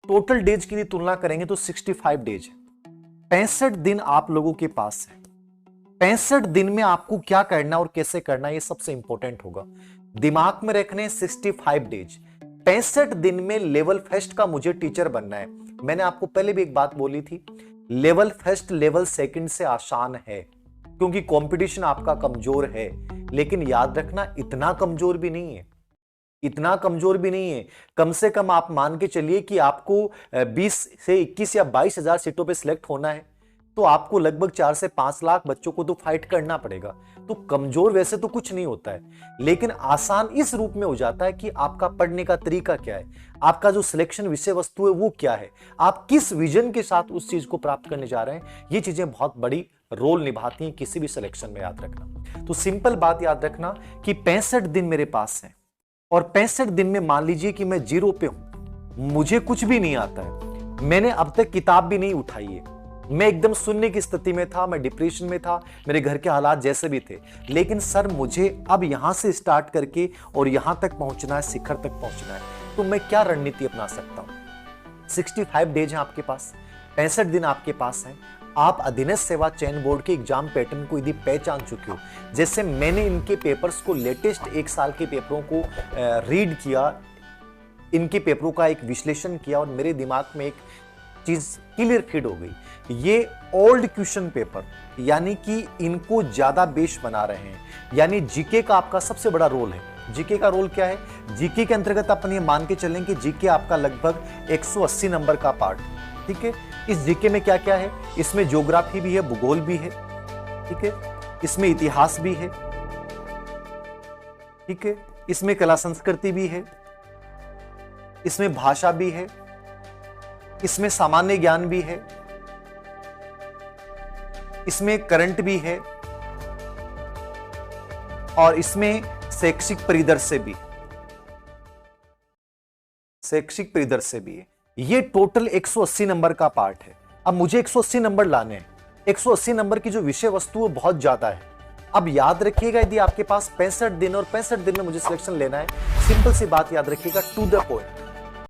Total days की तुलना करेंगे तो 65 डेज है। 65 दिन आप लोगों के पास है। 65 दिन में आपको क्या करना और कैसे करना, ये सबसे इंपॉर्टेंट होगा। दिमाग में रखने 65 डेज, 65 दिन में लेवल फर्स्ट का मुझे टीचर बनना है। मैंने आपको पहले भी एक बात बोली थी, लेवल फर्स्ट लेवल सेकंड से आसान है, क्योंकि कंपटीशन आपका कमजोर है। लेकिन याद रखना इतना कमजोर भी नहीं है, इतना कमजोर भी नहीं है। कम से कम आप मान के चलिए कि आपको 20 से 21 या 22,000 सीटों पे सिलेक्ट होना है, तो आपको लगभग 4 से 5 लाख बच्चों को तो फाइट करना पड़ेगा। तो कमजोर वैसे तो कुछ नहीं होता है, लेकिन आसान इस रूप में हो जाता है कि आपका पढ़ने का तरीका क्या है, आपका जो सिलेक्शन विषय वस्तु है वो क्या है, आप किस विजन के साथ उस चीज को प्राप्त करने जा रहे हैं। ये चीजें बहुत बड़ी रोल निभाती हैं किसी भी सिलेक्शन में, याद रखना। तो सिंपल बात याद रखना कि 65 दिन मेरे पास है, और 65 दिन में मान लीजिए कि मैं जीरो पे हूं, मुझे कुछ भी नहीं आता है, मैंने अब तक किताब भी नहीं उठाई है, मैं एकदम सुनने की स्थिति में था, मैं डिप्रेशन में था, मेरे घर के हालात जैसे भी थे। लेकिन सर मुझे अब यहां से स्टार्ट करके और यहां तक पहुंचना है, शिखर तक पहुंचना है, तो मैं क्या रणनीति अपना सकता हूं। 65 डेज हैं आपके पास, 65 दिन आपके पास हैं। आप अधीनस्थ सेवा चयन बोर्ड के एग्जाम पैटर्न को यदि पहचान चुके हो, जैसे मैंने इनके पेपर्स को, लेटेस्ट 1 साल के पेपरों को रीड किया, इनके पेपरों का एक विश्लेषण किया, और मेरे दिमाग में एक चीज क्लियर फीड हो गई, ये ओल्ड क्वेश्चन पेपर, यानी कि इनको ज्यादा बेस बना रहे हैं। यानी जीके का आपका सबसे बड़ा रोल है। जीके का रोल क्या है, जीके के अंतर्गत अपन ये मान के चलें कि जीके आपका लगभग 180 नंबर का पार्ट, ठीक है। इस जीके में क्या क्या है, इसमें ज्योग्राफी भी है, भूगोल भी है, ठीक है, इसमें इतिहास भी है, ठीक है, इसमें कला संस्कृति भी है, इसमें भाषा भी है, इसमें सामान्य ज्ञान भी है, इसमें करंट भी है, और इसमें शैक्षिक परिदृश्य भी, शैक्षिक परिदृश्य भी है। ये टोटल 180 नंबर का पार्ट है। अब मुझे 180 नंबर लाने हैं। 180 नंबर की जो विषय वस्तु है बहुत ज्यादा है। अब याद रखिएगा, यदि आपके पास 65 दिन और 65 दिन में मुझे सिलेक्शन लेना है, सिंपल सी बात याद रखिएगा, टू द पॉइंट।